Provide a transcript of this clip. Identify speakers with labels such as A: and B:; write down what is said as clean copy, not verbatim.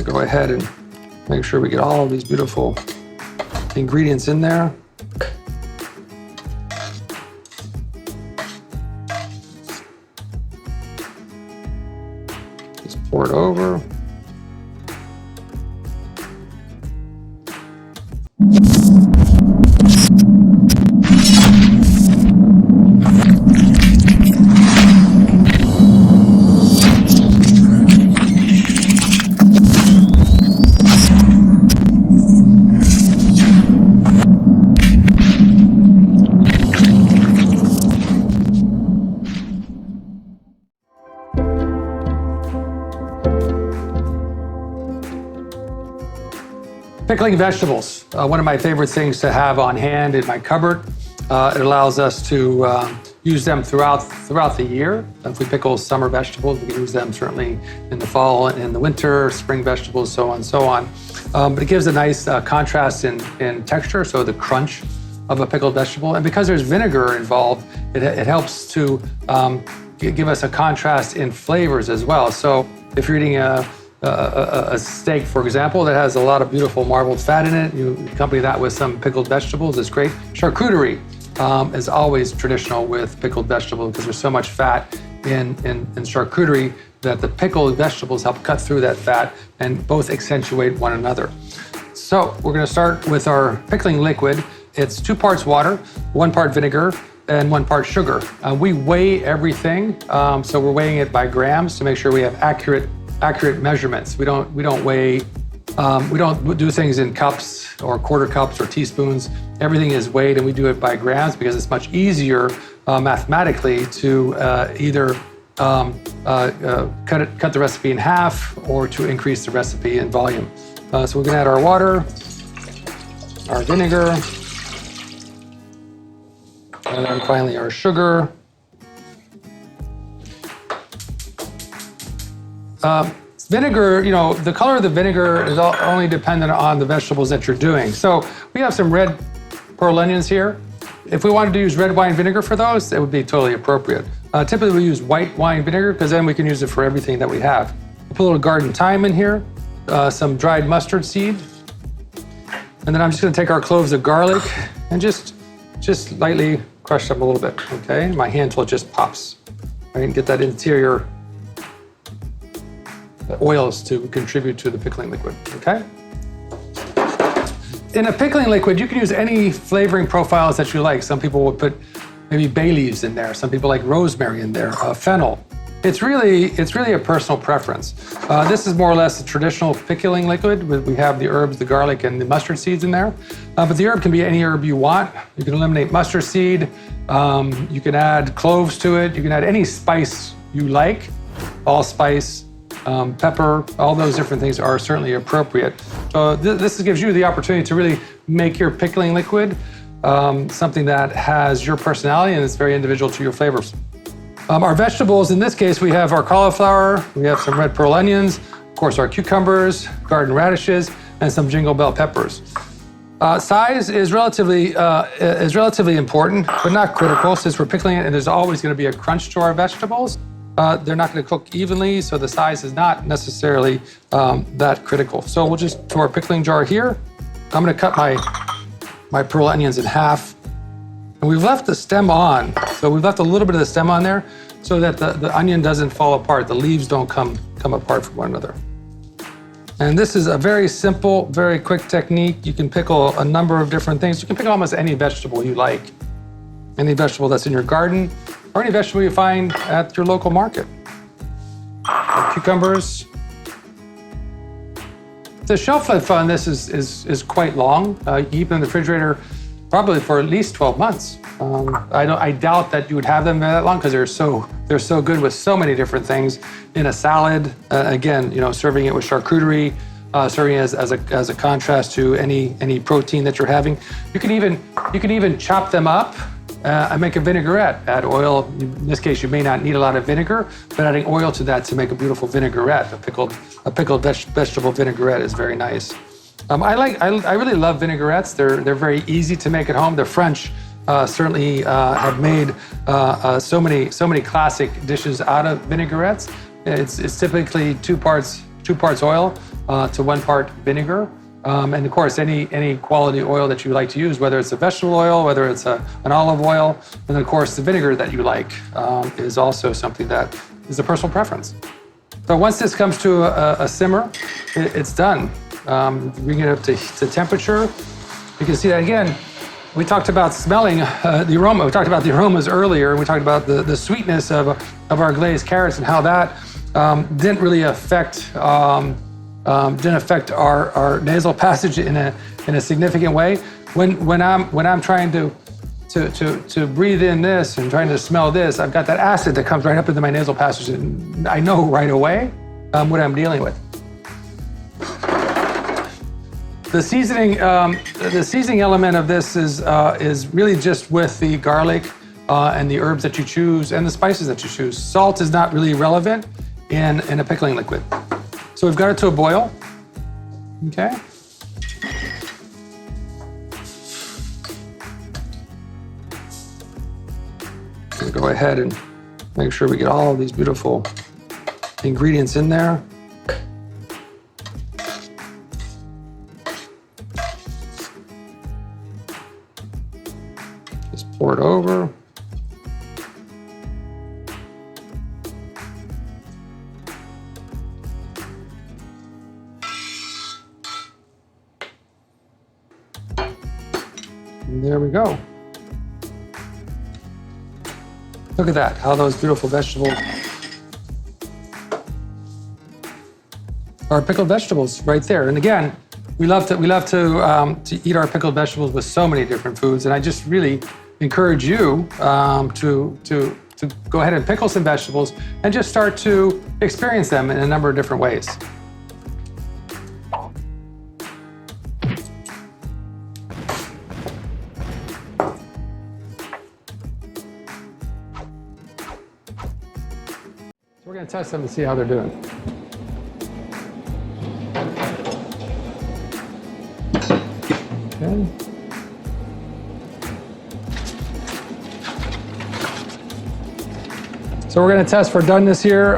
A: gonna go ahead and make sure we get all of these beautiful ingredients in there. Just pour it over. Pickling vegetables, one of my favorite things to have on hand in my cupboard. It allows us to use them throughout the year. If we pickle summer vegetables, we can use them certainly in the fall and in the winter, spring vegetables, so on and so on. But it gives a nice contrast in texture, so the crunch of a pickled vegetable. And because there's vinegar involved, it helps to give us a contrast in flavors as well. So if you're eating a steak, for example, that has a lot of beautiful marbled fat in it, you accompany that with some pickled vegetables, it's great. Charcuterie is always traditional with pickled vegetables because there's so much fat in charcuterie that the pickled vegetables help cut through that fat and both accentuate one another. So we're gonna start with our pickling liquid. It's 2 parts water, 1 part vinegar, and 1 part sugar. We weigh everything, so we're weighing it by grams to make sure we have accurate measurements. We don't weigh, we don't do things in cups or quarter cups or teaspoons. Everything is weighed and we do it by grams because it's much easier mathematically to either cut the recipe in half or to increase the recipe in volume. So we're gonna add our water, our vinegar, and then finally our sugar. Vinegar, you know, the color of the vinegar is only dependent on the vegetables that you're doing. So we have some red pearl onions here. If we wanted to use red wine vinegar for those, it would be totally appropriate. Typically we use white wine vinegar because then we can use it for everything that we have. We'll put a little garden thyme in here, some dried mustard seed. And then I'm just gonna take our cloves of garlic and just lightly crush them a little bit, okay? My hand till it just pops. Right, and get that interior oils to contribute to the pickling liquid, okay? In a pickling liquid, you can use any flavoring profiles that you like. Some people will put maybe bay leaves in there. Some people like rosemary in there, fennel. It's really a personal preference. This is more or less a traditional pickling liquid. We have the herbs, the garlic, and the mustard seeds in there. But the herb can be any herb you want. You can eliminate mustard seed. You can add cloves to it. You can add any spice you like, allspice, pepper, all those different things are certainly appropriate. So this gives you the opportunity to really make your pickling liquid something that has your personality and it's very individual to your flavors. Our vegetables, in this case, we have our cauliflower, we have some red pearl onions, of course our cucumbers, garden radishes, and some jingle bell peppers. Size is relatively important, but not critical since we're pickling it and there's always going to be a crunch to our vegetables. They're not going to cook evenly, so the size is not necessarily that critical. So we'll just, to our pickling jar here, I'm going to cut my pearl onions in half. And we've left the stem on, so we've left a little bit of the stem on there so that the onion doesn't fall apart. The leaves don't come apart from one another. And this is a very simple, very quick technique. You can pickle a number of different things. You can pickle almost any vegetable you like. Any vegetable that's in your garden, or any vegetable you find at your local market. Cucumbers. The shelf life on this is quite long. You keep them in the refrigerator probably for at least 12 months. I doubt that you would have them that long because they're so good with so many different things. In a salad, again, you know, serving it with charcuterie, serving it as a contrast to any protein that you're having. You can even chop them up and make a vinaigrette. Add oil. In this case, you may not need a lot of vinegar, but adding oil to that to make a beautiful vinaigrette. A pickled vegetable vinaigrette is very nice. I really love vinaigrettes. They're very easy to make at home. The French certainly have made so many classic dishes out of vinaigrettes. It's typically 2 parts 2 parts oil to 1 part vinegar. And of course, any quality oil that you like to use, whether it's a vegetable oil, whether it's an olive oil, and then of course the vinegar that you like is also something that is a personal preference. So once this comes to a simmer, it's done. Bring it up to temperature. You can see that again. We talked about smelling the aroma. We talked about the aromas earlier. We talked about the sweetness of our glazed carrots and how that didn't really affect our nasal passage in a significant way. When I'm trying to breathe in this and trying to smell this, I've got that acid that comes right up into my nasal passage, and I know right away what I'm dealing with. The seasoning element of this is really just with the garlic and the herbs that you choose and the spices that you choose. Salt is not really relevant in a pickling liquid. So we've got it to a boil. Okay. We'll go ahead and make sure we get all of these beautiful ingredients in there. Just pour it over. And there we go. Look at that, how those beautiful vegetables are pickled vegetables right there. And again, we love to eat our pickled vegetables with so many different foods. And I just really encourage you to go ahead and pickle some vegetables and just start to experience them in a number of different ways. We're going to test them and see how they're doing. Okay. So we're going to test for doneness here.